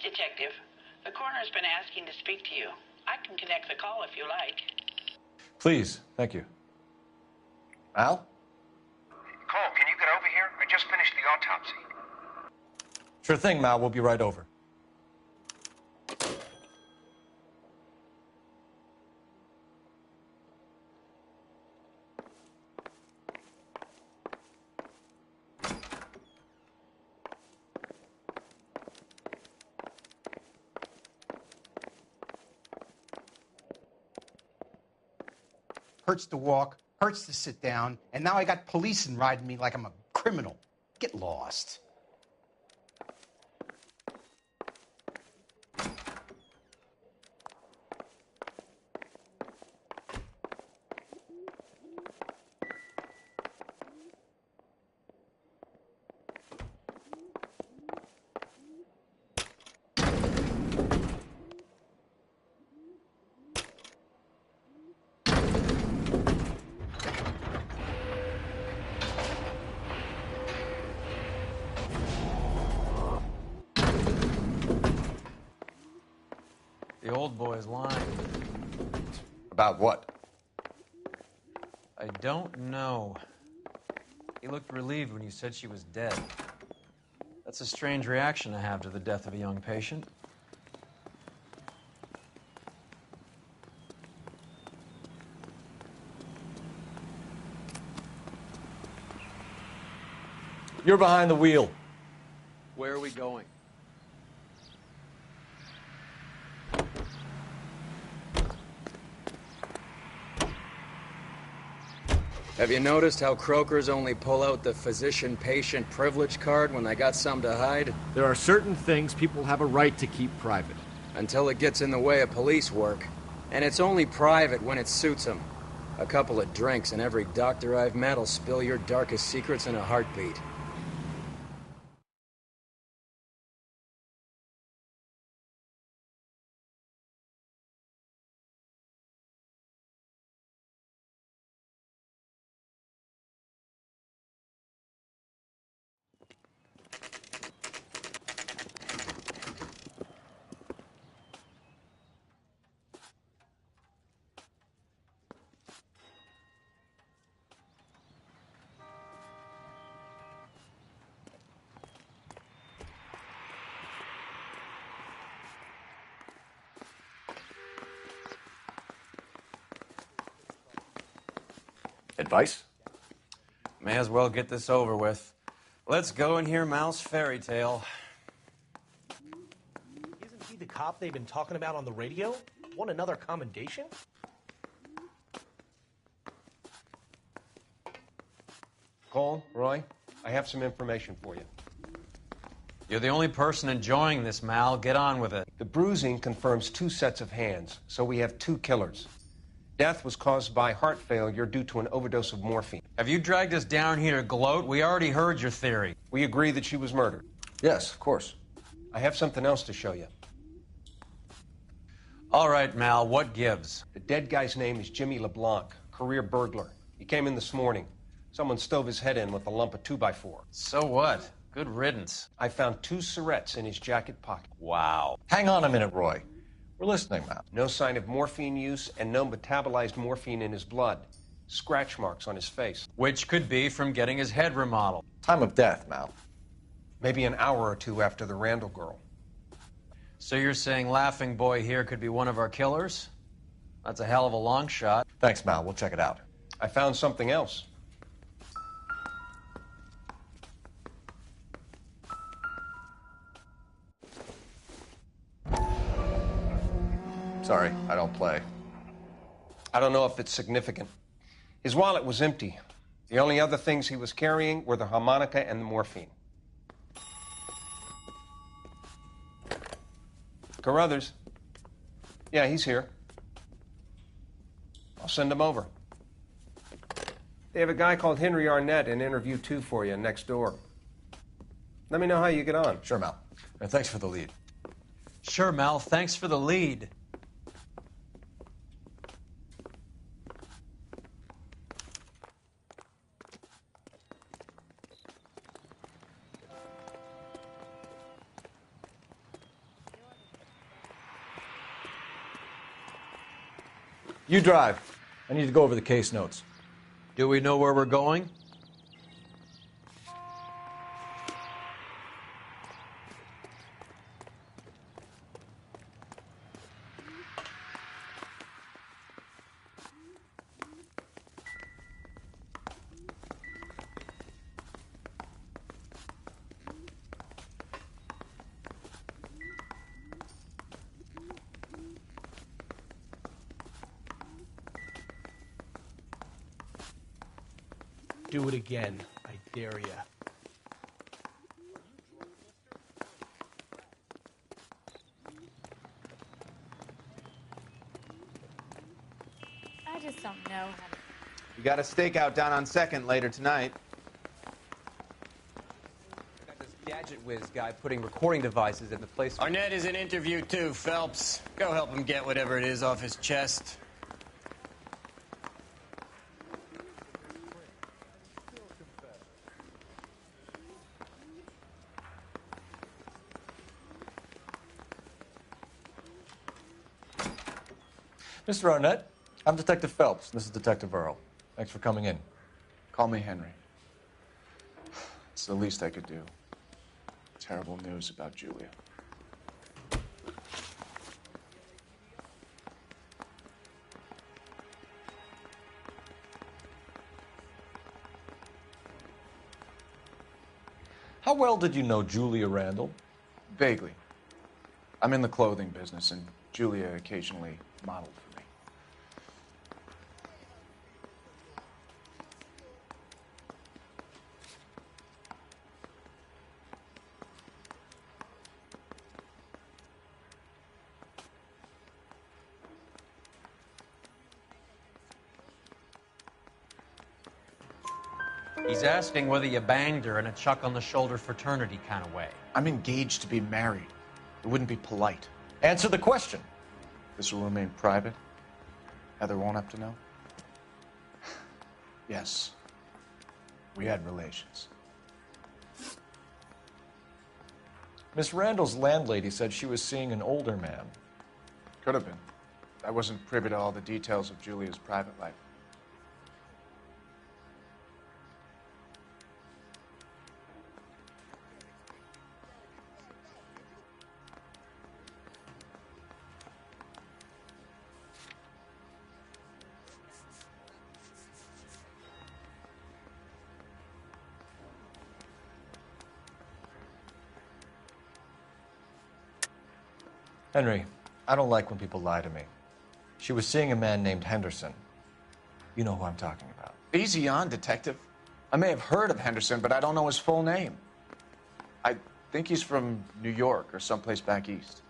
Detective, the coroner's been asking to speak to you. I can connect the call if you like. Please, thank you. Al? Cole, can you get over here? I just finished the autopsy. Sure thing, Mal. We'll be right over. Hurts to walk, hurts to sit down, and now I got policing riding me like I'm a criminal. Get lost. The old boy's lying. About what? I don't know. He looked relieved when you said she was dead. That's a strange reaction to have to the death of a young patient. You're behind the wheel. Where are we going? Have you noticed how croakers only pull out the physician-patient privilege card when they got something to hide? There are certain things people have a right to keep private. Until it gets in the way of police work. And it's only private when it suits them. A couple of drinks and every doctor I've met will spill your darkest secrets in a heartbeat. Advice? May as well get this over with. Let's go and hear Mal's fairy tale. Isn't he the cop they've been talking about on the radio? Want another commendation? Cole, Roy, I have some information for you. You're the only person enjoying this, Mal. Get on with it. The bruising confirms 2 sets of hands, so we have 2 killers. Death was caused by heart failure due to an overdose of morphine. Have you dragged us down here to gloat? We already heard your theory. We agree that she was murdered. Yes, of course. I have something else to show you. All right, Mal, what gives? The dead guy's name is Jimmy LeBlanc, career burglar. He came in this morning. Someone stove his head in with a lump of 2x4. So what? Good riddance. I found 2 syrettes in his jacket pocket. Wow. Hang on a minute, Roy. We're listening, Mal. No sign of morphine use and no metabolized morphine in his blood. Scratch marks on his face. Which could be from getting his head remodeled. Time of death, Mal. Maybe an hour or 2 after the Randall girl. So you're saying Laughing Boy here could be one of our killers? That's a hell of a long shot. Thanks, Mal. We'll check it out. I found something else. Sorry, I don't play. I don't know if it's significant. His wallet was empty. The only other things he was carrying were the harmonica and the morphine. Carruthers. Yeah, he's here. I'll send him over. They have a guy called Henry Arnett in interview 2 for you next door. Let me know how you get on. Sure, Mal. And thanks for the lead. Sure, Mal. Thanks for the lead. You drive. I need to go over the case notes. Do we know where we're going? Do it again. I dare ya. I just don't know how to... You got a stakeout down on 2nd later tonight. Got this gadget whiz guy putting recording devices in the place. Arnett is in interview too, Phelps. Go help him get whatever it is off his chest. Mr. Arnett, I'm Detective Phelps. This is Detective Earl. Thanks for coming in. Call me Henry. It's the least I could do. Terrible news about Julia. How well did you know Julia Randall? Vaguely. I'm in the clothing business, and Julia occasionally modeled for me. He's asking whether you banged her in a chuck on the shoulder fraternity kind of way. I'm engaged to be married. It wouldn't be polite. Answer the question. This will remain private? Heather won't have to know? Yes. We had relations. Miss Randall's landlady said she was seeing an older man. Could have been. I wasn't privy to all the details of Julia's private life. Henry, I don't like when people lie to me. She was seeing a man named Henderson. You know who I'm talking about. Easy on, Detective. I may have heard of Henderson, but I don't know his full name. I think he's from New York or someplace back east.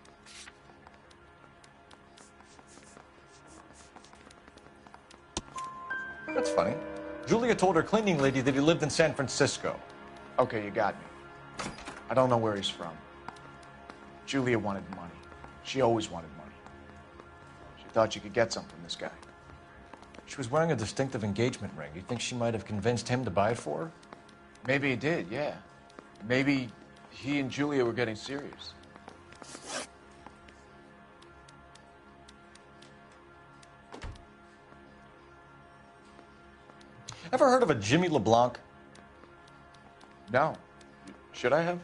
That's funny. Julia told her cleaning lady that he lived in San Francisco. Okay, you got me. I don't know where he's from. Julia wanted money. She always wanted money. She thought she could get some from this guy. She was wearing a distinctive engagement ring. You think she might have convinced him to buy it for her? Maybe he did, yeah. Maybe he and Julia were getting serious. Ever heard of a Jimmy LeBlanc? No. Should I have?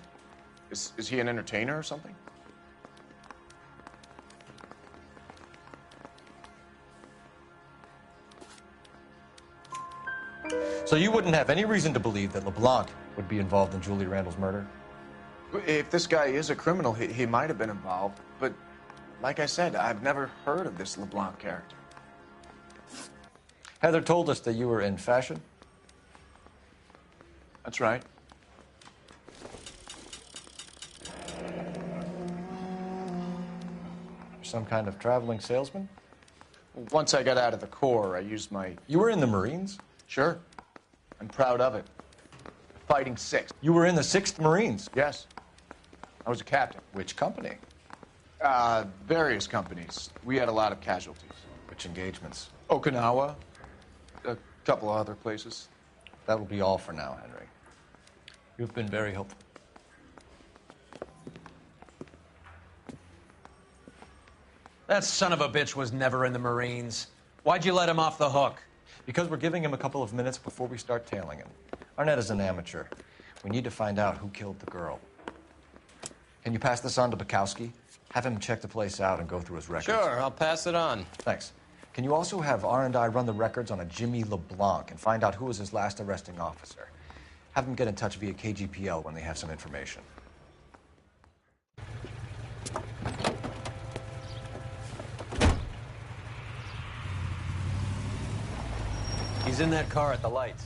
Is he an entertainer or something? So you wouldn't have any reason to believe that LeBlanc would be involved in Julia Randall's murder? If this guy is a criminal, he might have been involved. But like I said, I've never heard of this LeBlanc character. Heather told us that you were in fashion. That's right. Some kind of traveling salesman? Once I got out of the Corps, I used my... You were in the Marines? Sure. I'm proud of it. Fighting 6th. You were in the 6th Marines? Yes. I was a captain. Which company? Various companies. We had a lot of casualties. Which engagements? Okinawa. A couple of other places. That will be all for now, Henry. You've been very helpful. That son of a bitch was never in the Marines. Why'd you let him off the hook? Because we're giving him a couple of minutes before we start tailing him. Arnett is an amateur. We need to find out who killed the girl. Can you pass this on to Bukowski? Have him check the place out and go through his records. Sure, I'll pass it on. Thanks. Can you also have R&I run the records on a Jimmy LeBlanc and find out who was his last arresting officer? Have them get in touch via KGPL when they have some information. He's in that car at the lights.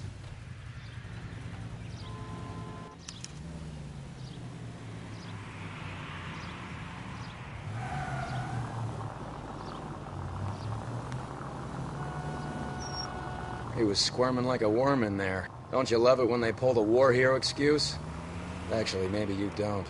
He was squirming like a worm in there. Don't you love it when they pull the war hero excuse? Actually, maybe you don't.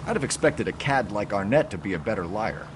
I'd have expected a cad like Arnett to be a better liar.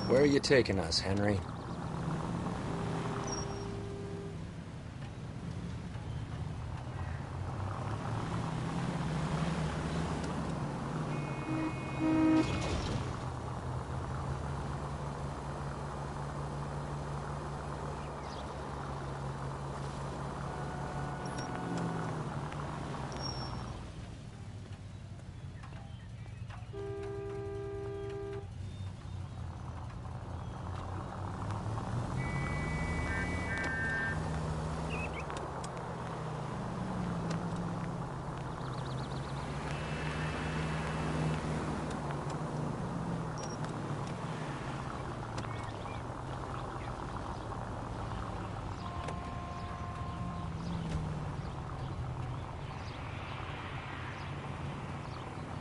Where are you taking us, Henry?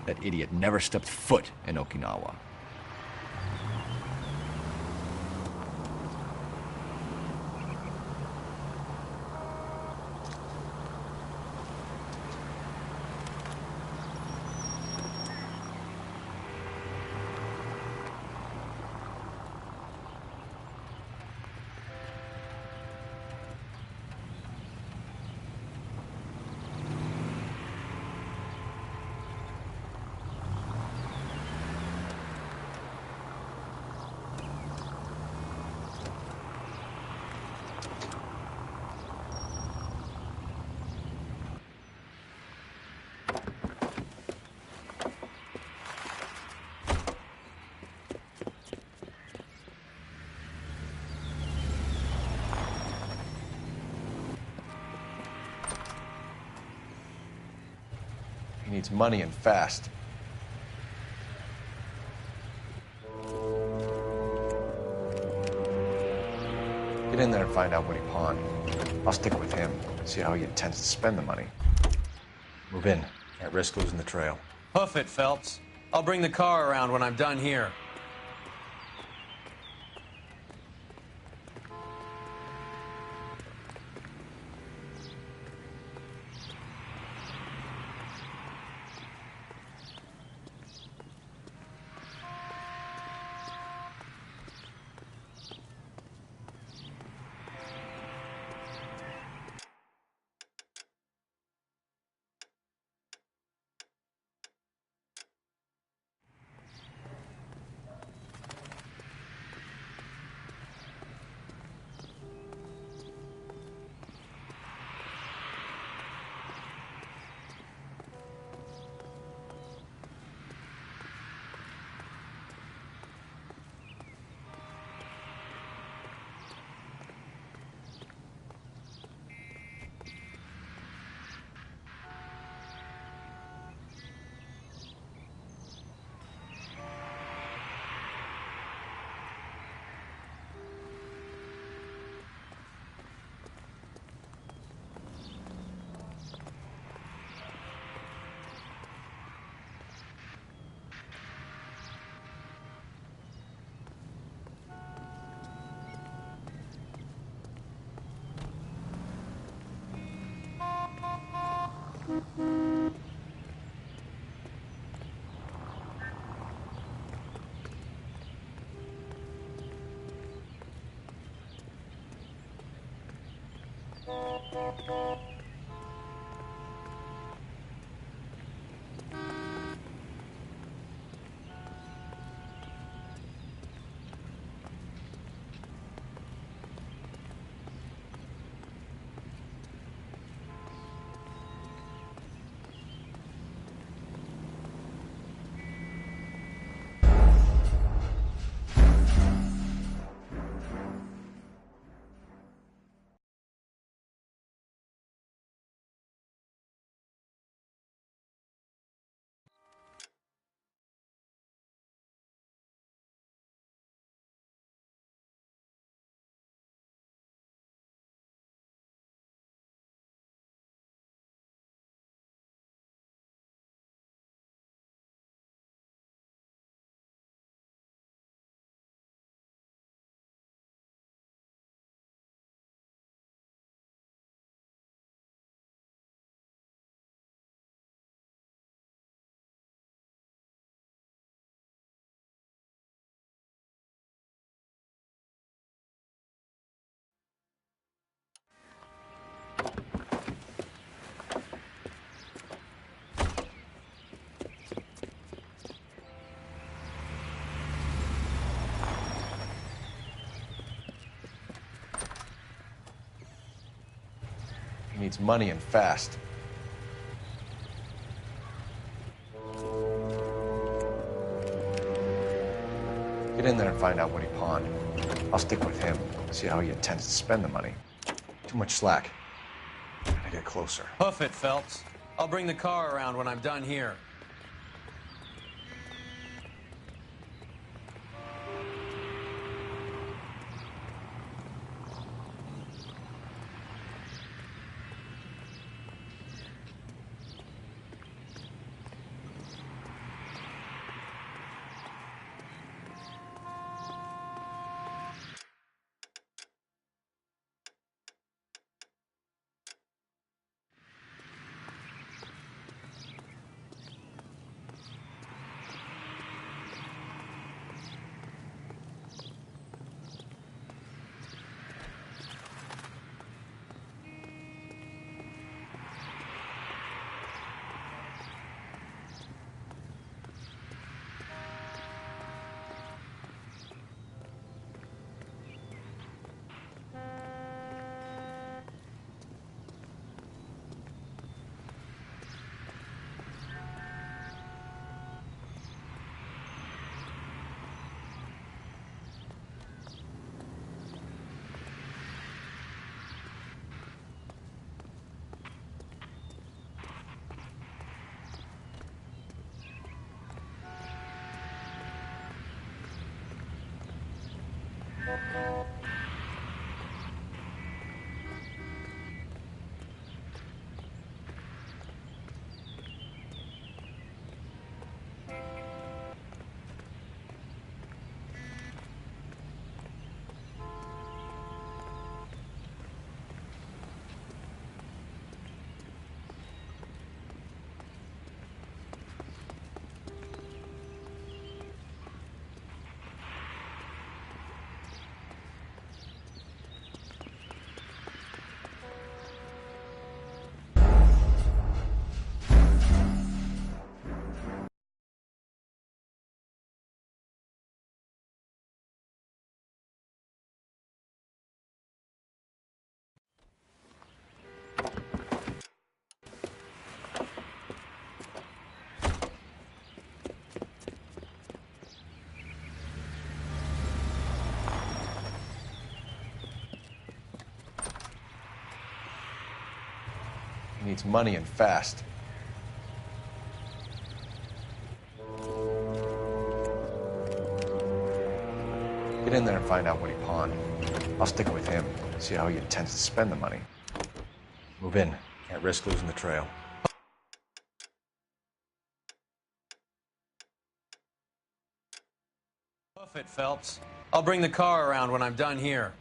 That idiot never stepped foot in Okinawa. He needs money and fast. Get in there and find out what he pawned. I'll stick with him and see how he intends to spend the money. Move in. Can't risk losing the trail. Hoof it, Phelps. I'll bring the car around when I'm done here. He needs money and fast. Get in there and find out what he pawned. I'll stick with him, see how he intends to spend the money. Too much slack. Gotta get closer. Hoof it, Phelps. I'll bring the car around when I'm done here. He needs money and fast. Get in there and find out what he pawned. I'll stick with him, see how he intends to spend the money. Move in. Can't risk losing the trail. Hoof it, Phelps. I'll bring the car around when I'm done here.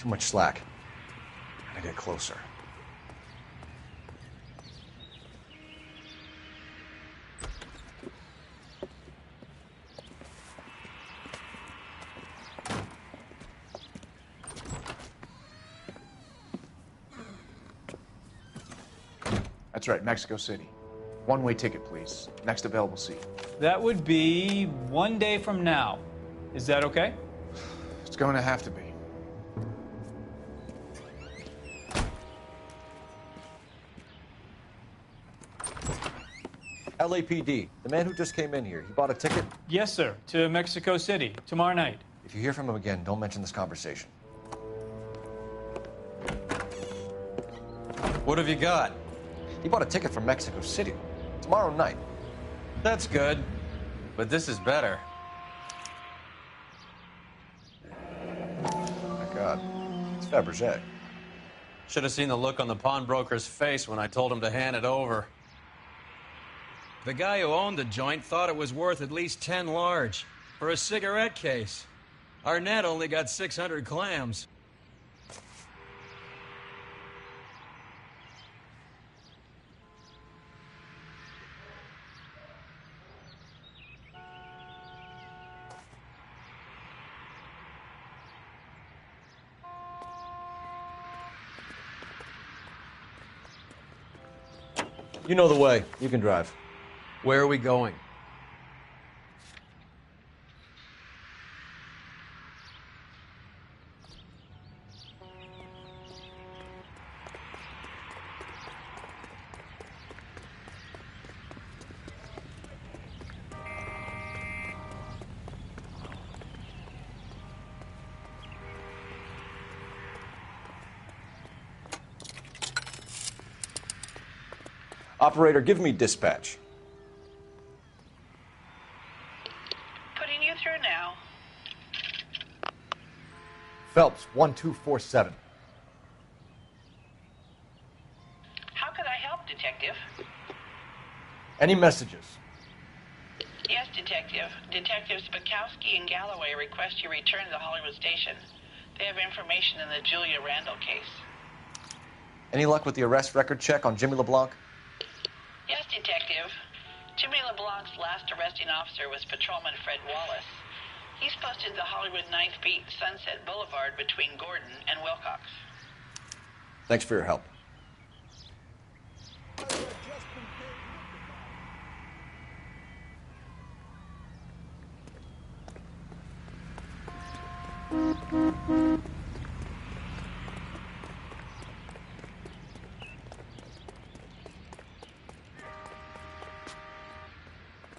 Too much slack. Gotta get closer. That's right, Mexico City. One-way ticket, please. Next available seat. That would be 1 day from now. Is that okay? It's going to have to be. LAPD, the man who just came in here, he bought a ticket? Yes, sir. To Mexico City, tomorrow night. If you hear from him again, don't mention this conversation. What have you got? He bought a ticket from Mexico City. Tomorrow night. That's good. But this is better. Oh my God. It's Fabergé. Should have seen the look on the pawnbroker's face when I told him to hand it over. The guy who owned the joint thought it was worth at least 10 large for a cigarette case. Arnett only got 600 clams. You know the way. You can drive. Where are we going? Operator, give me dispatch. Putting you through now. Phelps, 1247. How could I help, Detective? Any messages? Yes, Detective. Detectives Bukowski and Galloway request you return to the Hollywood station. They have information in the Julia Randall case. Any luck with the arrest record check on Jimmy LeBlanc? Yes, Detective. Jimmy LeBlanc's last arresting officer was Patrolman Fred Wallace. He's posted the Hollywood 9th Beat, Sunset Boulevard between Gordon and Wilcox. Thanks for your help.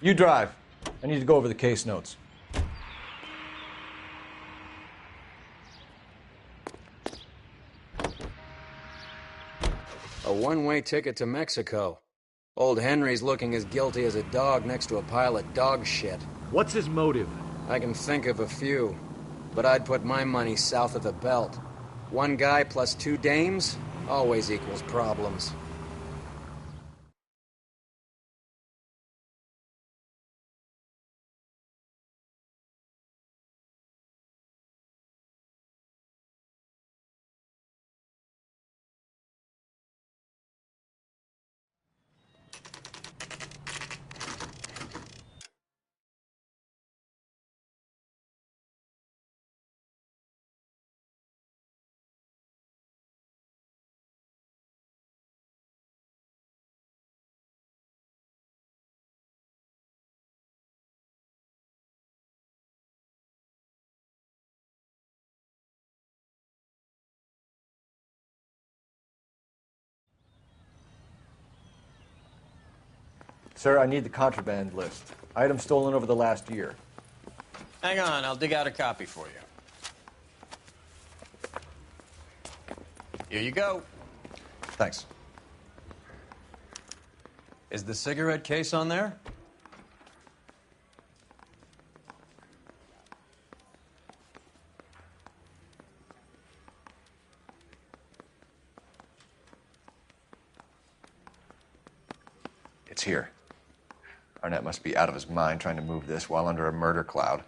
You drive. I need to go over the case notes. A one-way ticket to Mexico. Old Henry's looking as guilty as a dog next to a pile of dog shit. What's his motive? I can think of a few, but I'd put my money south of the belt. One guy plus 2 dames always equals problems. Sir, I need the contraband list. Items stolen over the last year. Hang on, I'll dig out a copy for you. Here you go. Thanks. Is the cigarette case on there? It's here. Arnett must be out of his mind trying to move this while under a murder cloud.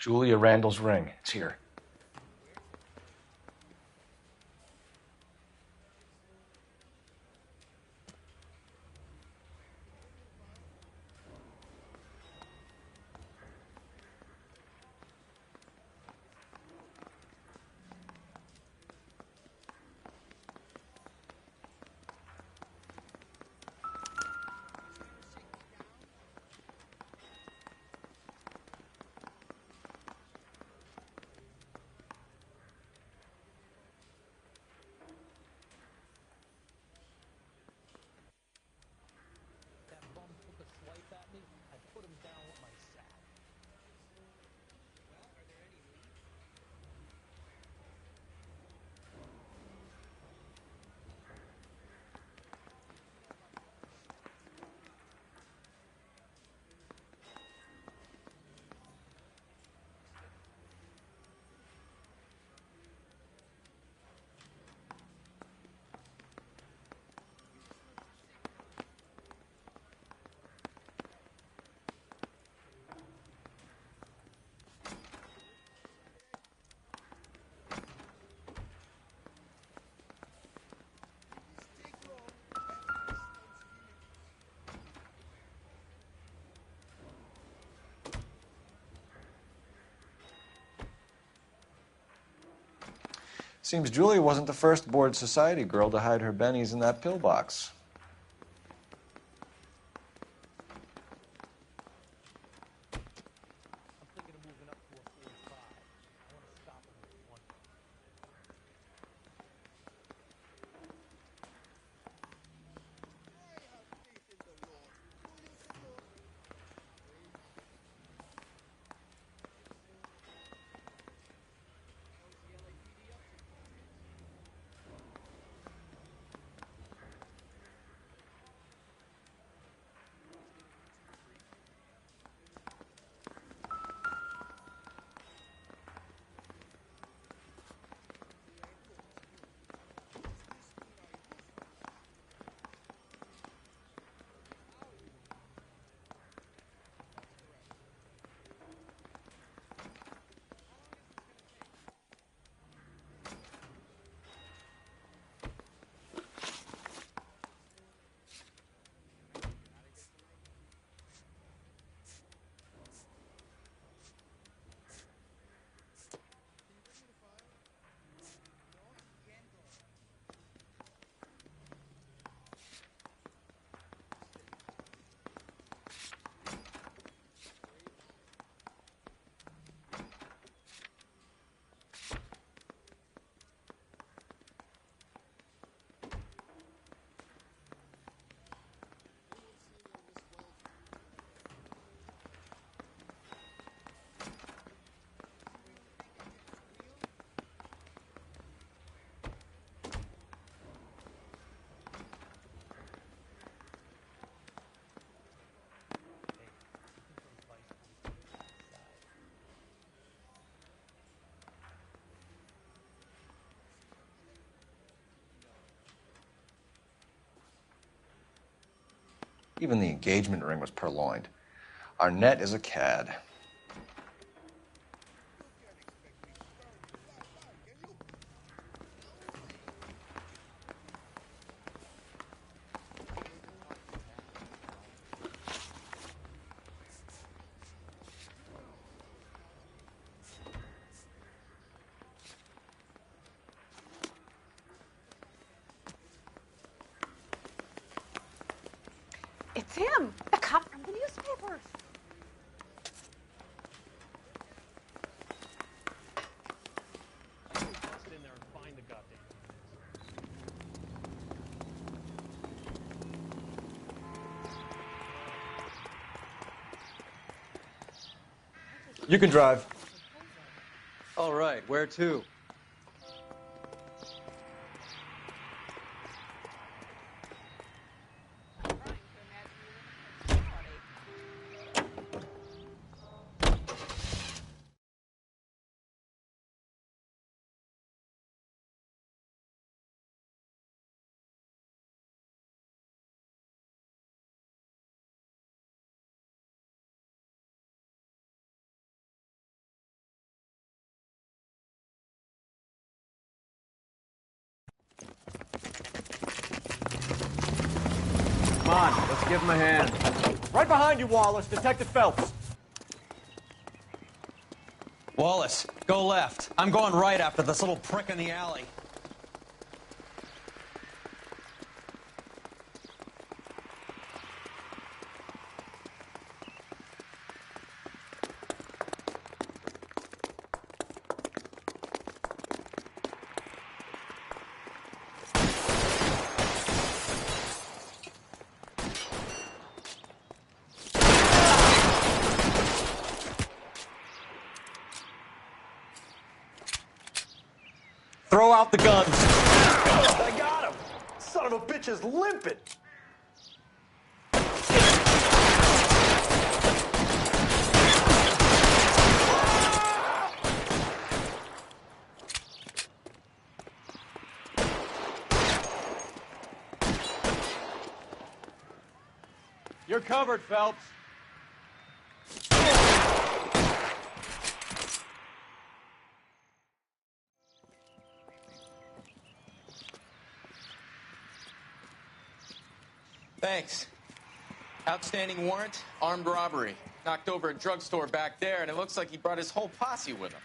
Julia Randall's ring. It's here. Seems Julia wasn't the first bored society girl to hide her bennies in that pillbox. Even the engagement ring was purloined. Arnett is a cad. It's him, the cop from the newspapers. You can drive. All right, where to? on, let's give him a hand. Right behind you, Wallace. Detective Phelps. Wallace, go left. I'm going right after this little prick in the alley. Throw out the guns. I got him. Son of a bitch is limping. You're covered, Phelps. Thanks. Outstanding warrant, armed robbery. Knocked over a drugstore back there, and it looks like he brought his whole posse with him.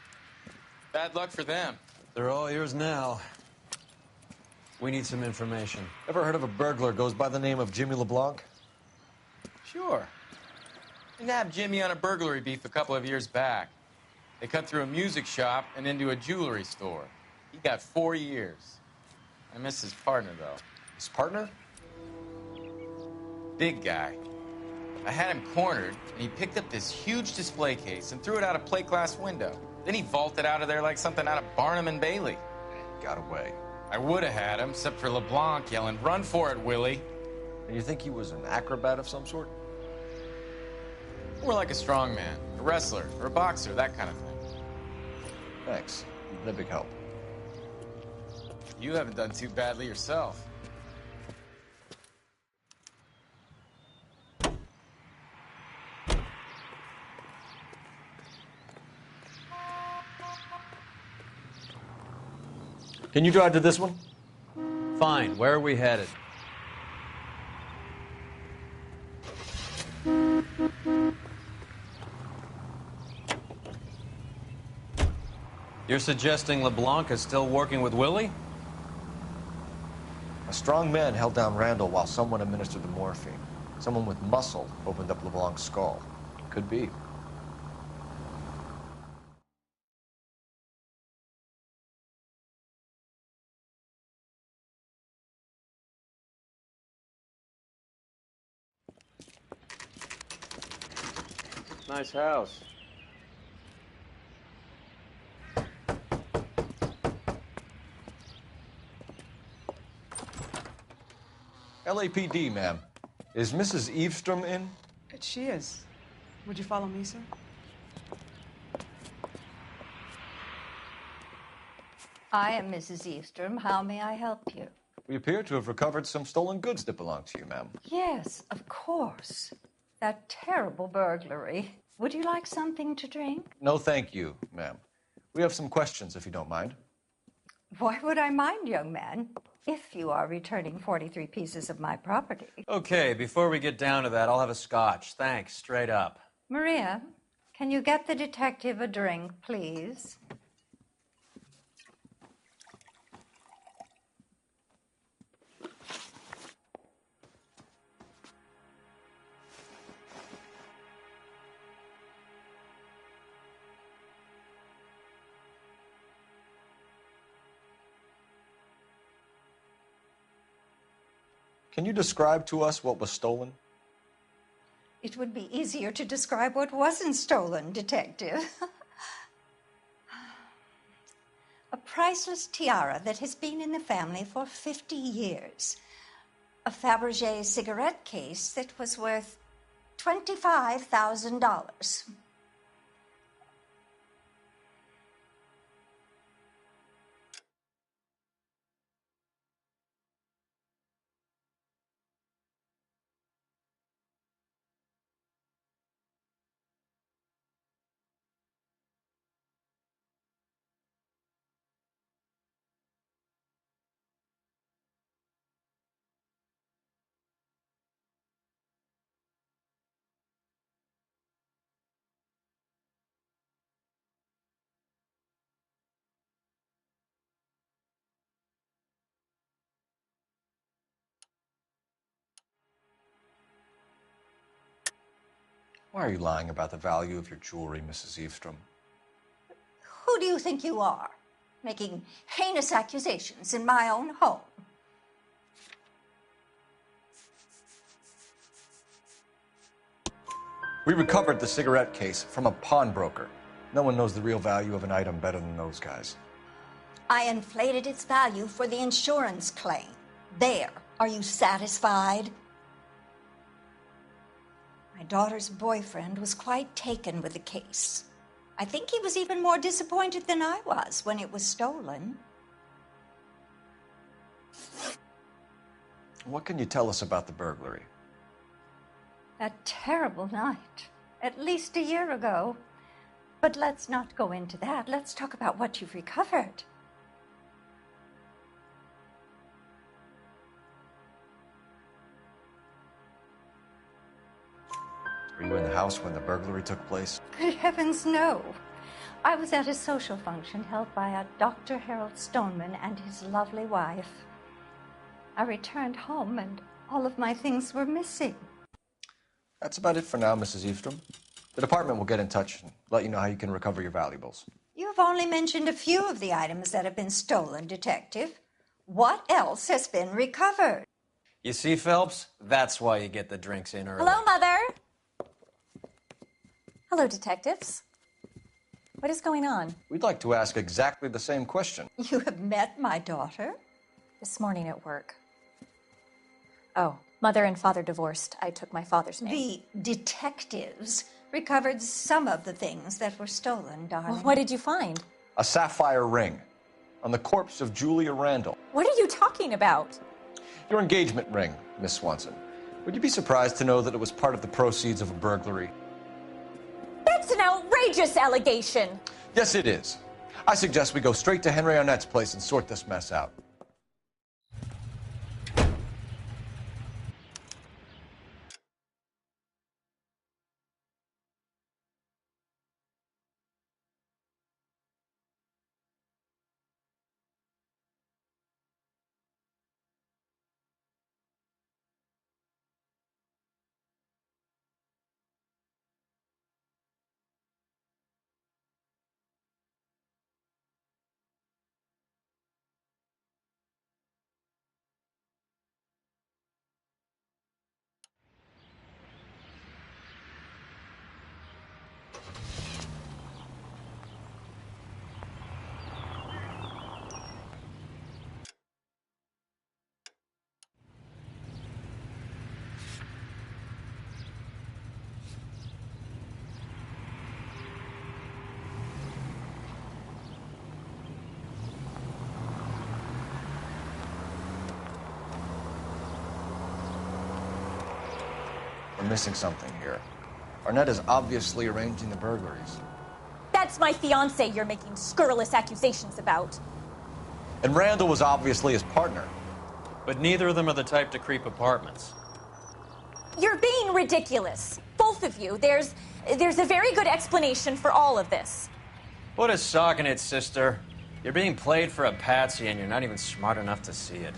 Bad luck for them. They're all yours now. We need some information. Ever heard of a burglar goes by the name of Jimmy LeBlanc? Sure. We nabbed Jimmy on a burglary beef a couple of years back. They cut through a music shop and into a jewelry store. He got 4 years. I miss his partner, though. His partner? Big guy. I had him cornered, and he picked up this huge display case and threw it out a plate glass window. Then he vaulted out of there like something out of Barnum and Bailey. Got away. I would have had him, except for LeBlanc yelling, "Run for it, Willie!" And you think he was an acrobat of some sort? More like a strongman, a wrestler, or a boxer, that kind of thing. Thanks. You've been a big help. You haven't done too badly yourself. Can you drive to this one? Fine. Where are we headed? You're suggesting LeBlanc is still working with Willie? A strong man held down Randall while someone administered the morphine. Someone with muscle opened up LeBlanc's skull. Could be. Nice house. LAPD, ma'am. Is Mrs. Eavestrom in? She is. Would you follow me, sir? I am Mrs. Eastrom. How may I help you? We appear to have recovered some stolen goods that belong to you, ma'am. Yes, of course. That terrible burglary. Would you like something to drink? No, thank you, ma'am. We have some questions, if you don't mind. Why would I mind, young man, if you are returning 43 pieces of my property? Okay, before we get down to that, I'll have a scotch. Thanks, straight up. Maria, can you get the detective a drink, please? Can you describe to us what was stolen? It would be easier to describe what wasn't stolen, Detective. A priceless tiara that has been in the family for 50 years. A Fabergé cigarette case that was worth $25,000. Why are you lying about the value of your jewelry, Mrs. Eavestrom? Who do you think you are, making heinous accusations in my own home? We recovered the cigarette case from a pawnbroker. No one knows the real value of an item better than those guys. I inflated its value for the insurance claim. There. Are you satisfied? My daughter's boyfriend was quite taken with the case. I think he was even more disappointed than I was when it was stolen. What can you tell us about the burglary? That terrible night, at least a year ago. But let's not go into that. Let's talk about what you've recovered. Were you in the house when the burglary took place? Good heavens, no. I was at a social function held by a Dr. Harold Stoneman and his lovely wife. I returned home and all of my things were missing. That's about it for now, Mrs. Eavestrom. The department will get in touch and let you know how you can recover your valuables. You've only mentioned a few of the items that have been stolen, Detective. What else has been recovered? You see, Phelps? That's why you get the drinks in early. Hello, Mother. Hello, detectives. What is going on? We'd like to ask exactly the same question. You have met my daughter? This morning at work. Oh, Mother and Father divorced. I took my father's name. The detectives recovered some of the things that were stolen, darling. Well, what did you find? A sapphire ring on the corpse of Julia Randall. What are you talking about? Your engagement ring, Miss Swanson. Would you be surprised to know that it was part of the proceeds of a burglary? That's an outrageous allegation. Yes, it is. I suggest we go straight to Henry Arnett's place and sort this mess out. We're missing something here. Arnett is obviously arranging the burglaries. That's my fiancé you're making scurrilous accusations about. And Randall was obviously his partner. But neither of them are the type to creep apartments. You're being ridiculous. Both of you. There's a very good explanation for all of this. Put a sock in it, sister. You're being played for a patsy and you're not even smart enough to see it.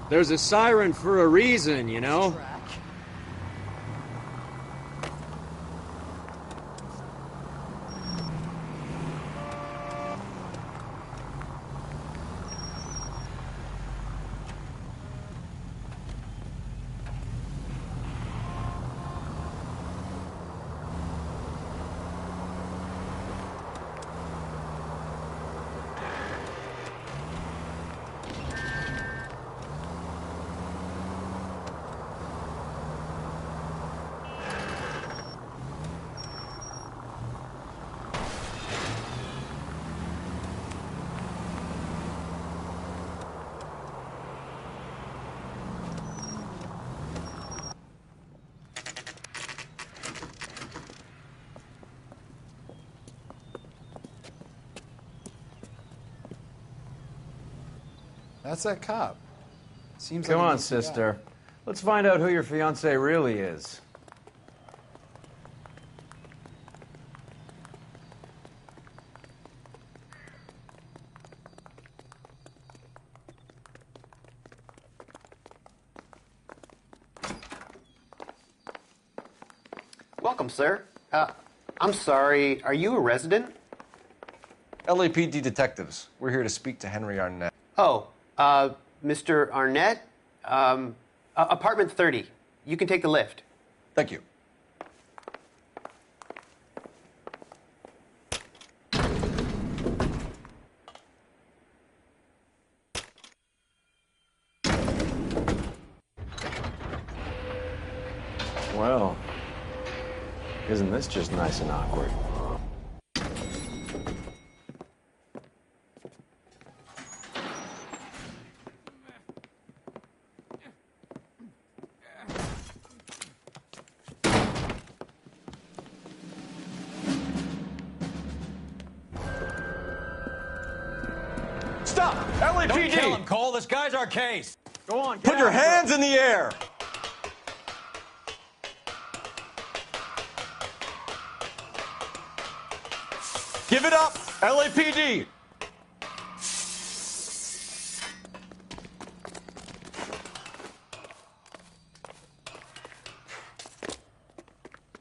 There's a siren for a reason, you know? That's that cop. Seems Come like a on, decent guy. sister. Let's find out who your fiance really is. Welcome, sir. I'm sorry, are you a resident? LAPD detectives. We're here to speak to Henry Arnett. Oh, Mr. Arnett? Apartment 30. You can take the lift. Thank you. Well, isn't this just nice and awkward? Stop! LAPD! Don't kill him, Cole. This guy's our case. Go on, get Put your after him. hands in the air! Give it up, LAPD!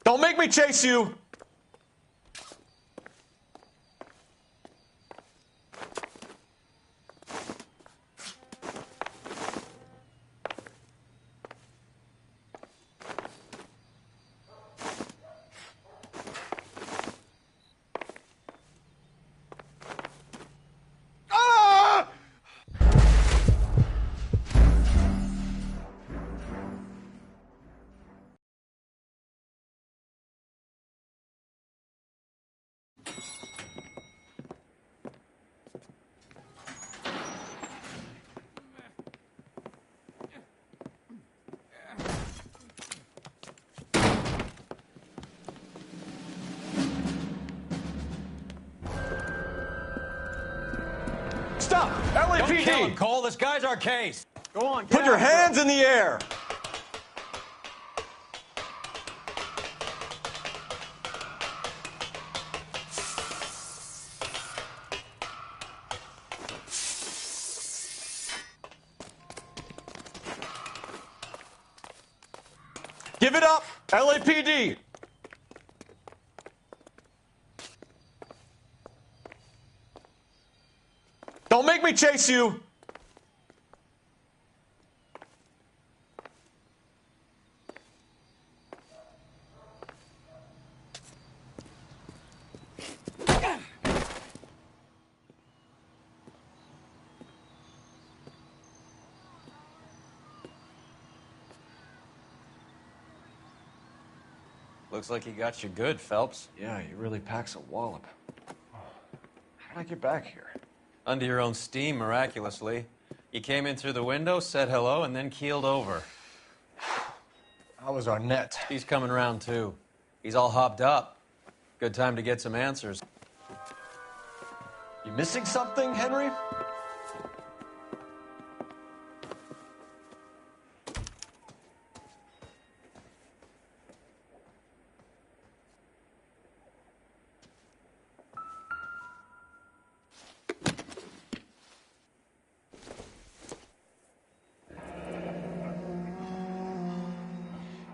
Don't make me chase you! Stop! LAPD! Don't kill him, Cole. This guy's our case. Go on, get Put your after him. hands in the air! Give it up, LAPD! Don't make me chase you! Looks like he got you good, Phelps. Yeah, he really packs a wallop. How did I get back here? Under your own steam, miraculously. You came in through the window, said hello, and then keeled over. How was Arnett? He's coming round, too. He's all hopped up. Good time to get some answers. You missing something, Henry?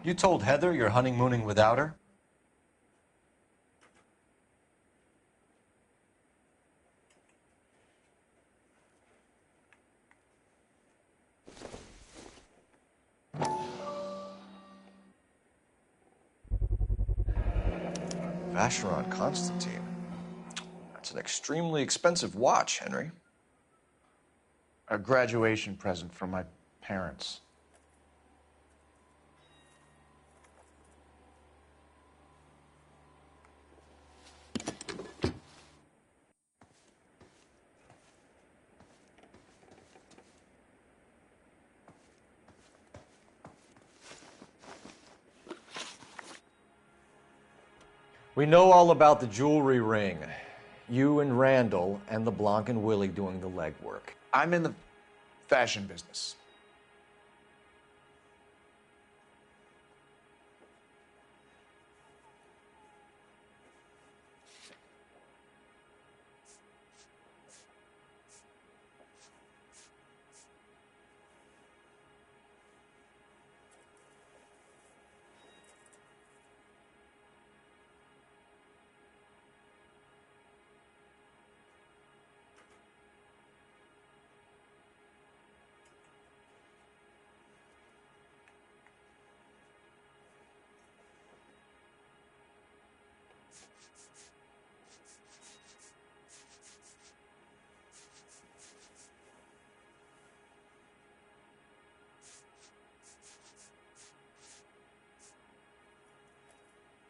You told Heather you're honeymooning without her? Vacheron Constantine. That's an extremely expensive watch, Henry. A graduation present from my parents. We know all about the jewelry ring. You and Randall and LeBlanc and Willie doing the legwork. I'm in the fashion business.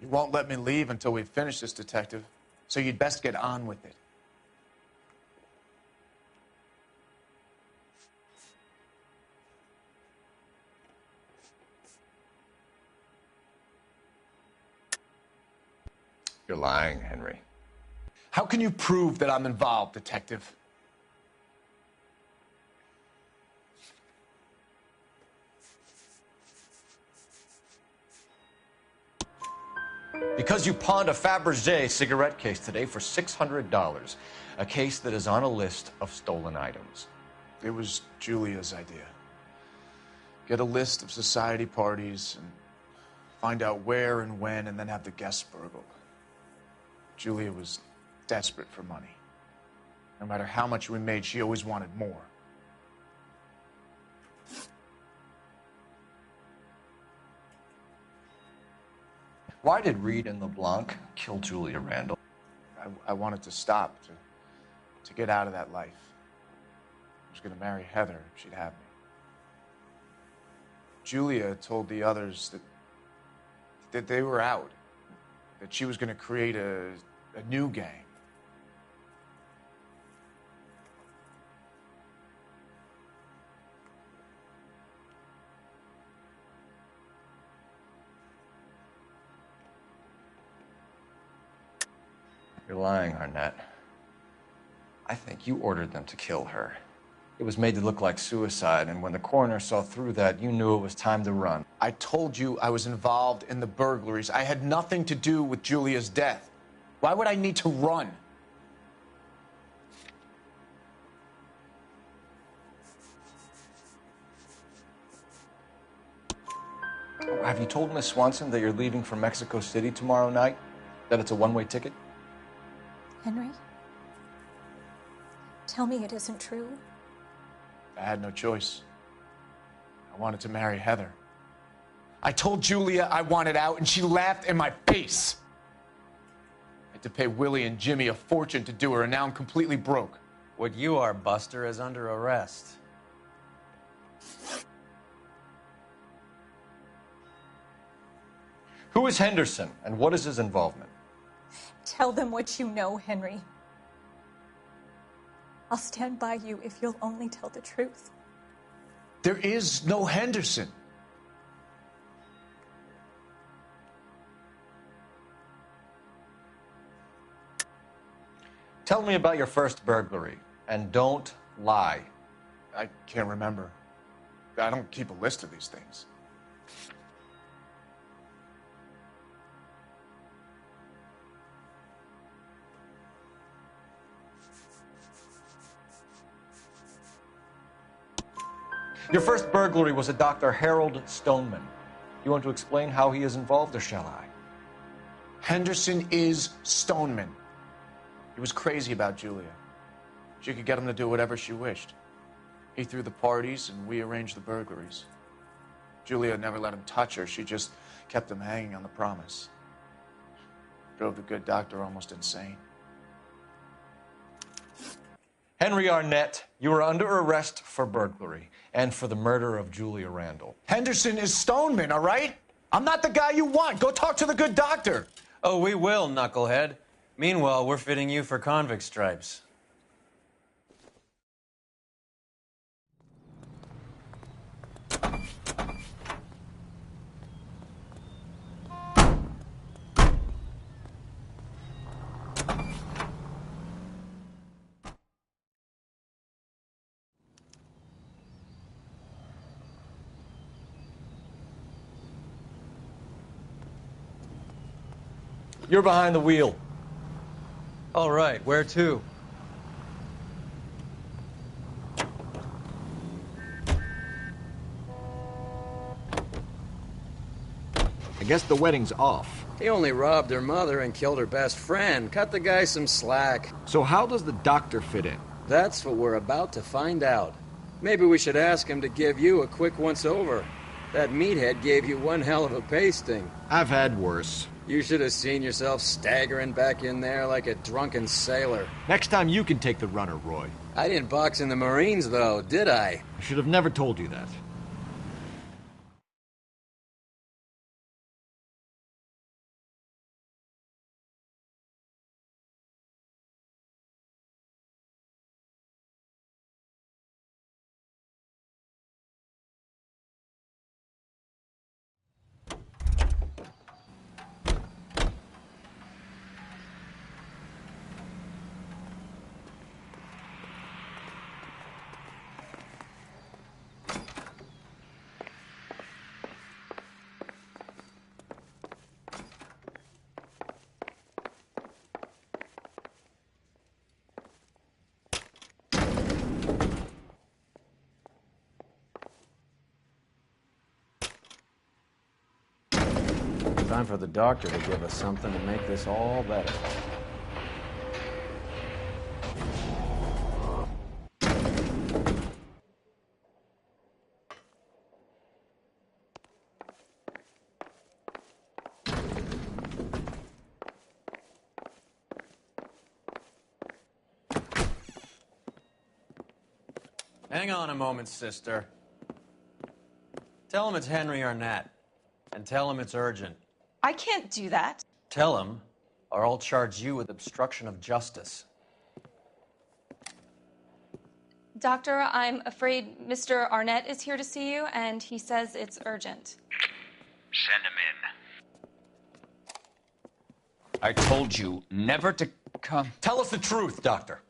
You won't let me leave until we've finished this, detective, so you'd best get on with it. You're lying, Henry. How can you prove that I'm involved, detective? Because you pawned a Fabergé cigarette case today for $600. A case that is on a list of stolen items. It was Julia's idea. Get a list of society parties and find out where and when, and then have the guests burgled. Julia was desperate for money. No matter how much we made, she always wanted more. Why did Reed and LeBlanc kill Julia Randall? I wanted to stop, to get out of that life. I was going to marry Heather if she'd have me. Julia told the others that they were out, that she was going to create a new gang. You're lying, Arnett. I think you ordered them to kill her. It was made to look like suicide, and when the coroner saw through that, you knew it was time to run. I told you I was involved in the burglaries. I had nothing to do with Julia's death. Why would I need to run? Have you told Miss Swanson that you're leaving for Mexico City tomorrow night? That it's a one-way ticket? Henry? Tell me it isn't true. I had no choice. I wanted to marry Heather. I told Julia I wanted out, and she laughed in my face. I had to pay Willie and Jimmy a fortune to do her, and now I'm completely broke. What you are, Buster, is under arrest. Who is Henderson, and what is his involvement? Tell them what you know, Henry. I'll stand by you if you'll only tell the truth. There is no Henderson. Tell me about your first burglary, and don't lie. I can't remember. I don't keep a list of these things. Your first burglary was a Dr. Harold Stoneman. You want to explain how he is involved, or shall I? Henderson is Stoneman. He was crazy about Julia. She could get him to do whatever she wished. He threw the parties, and we arranged the burglaries. Julia never let him touch her. She just kept him hanging on the promise. Drove the good doctor almost insane. Henry Arnett, you are under arrest for burglary and for the murder of Julia Randall. Henderson is Stoneman, all right? I'm not the guy you want. Go talk to the good doctor. Oh, we will, knucklehead. Meanwhile, we're fitting you for convict stripes. You're behind the wheel. All right, where to? I guess the wedding's off. He only robbed her mother and killed her best friend. Cut the guy some slack. So how does the doctor fit in? That's what we're about to find out. Maybe we should ask him to give you a quick once-over. That meathead gave you one hell of a pasting. I've had worse. You should have seen yourself staggering back in there like a drunken sailor. Next time you can take the runner, Roy. I didn't box in the Marines, though, did I? I should have never told you that. Time for the doctor to give us something to make this all better. Hang on a moment, sister. Tell him it's Henry Arnett, and tell him it's urgent. I can't do that. Tell him, or I'll charge you with obstruction of justice. Doctor, I'm afraid Mr. Arnett is here to see you, and he says it's urgent. Send him in. I told you never to come. Tell us the truth, Doctor.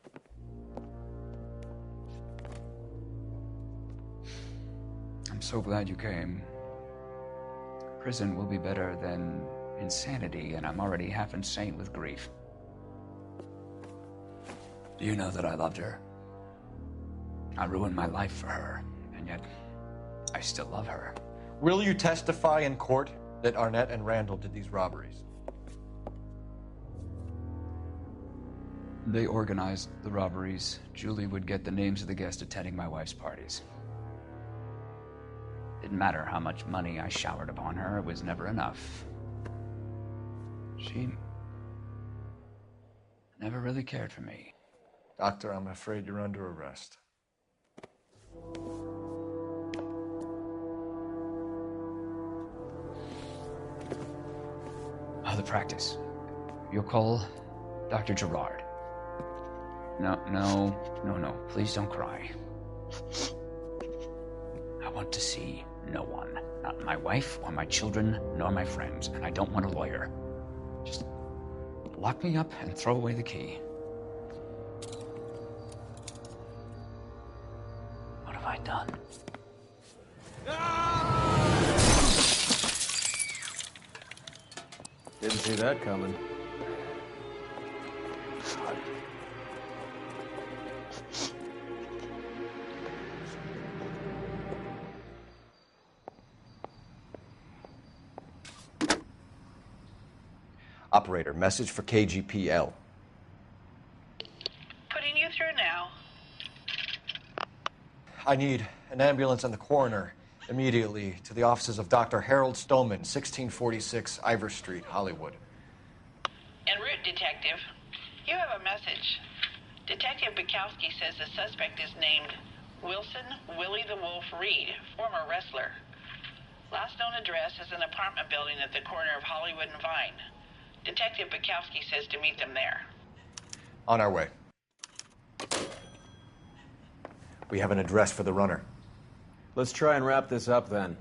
I'm so glad you came. Prison will be better than insanity, and I'm already half insane with grief. Do you know that I loved her? I ruined my life for her, and yet I still love her. Will you testify in court that Arnett and Randall did these robberies? They organized the robberies. Julie would get the names of the guests attending my wife's parties. Didn't matter how much money I showered upon her, it was never enough. She never really cared for me. Doctor, I'm afraid you're under arrest. Oh, the practice. You'll call Dr. Gerard. No. Please don't cry. I want to see no one. Not my wife or my children, nor my friends. And I don't want a lawyer. Just lock me up and throw away the key. What have I done? Didn't see that coming. Operator, message for KGPL. Putting you through now. I need an ambulance and the coroner immediately to the offices of Dr. Harold Stoneman, 1646 Ivor Street, Hollywood. En route, Detective. You have a message. Detective Bukowski says the suspect is named Wilson Willie the Wolf Reed, former wrestler. Last known address is an apartment building at the corner of Hollywood and Vine. Detective Bukowski says to meet them there. On our way. We have an address for the runner. Let's try and wrap this up then.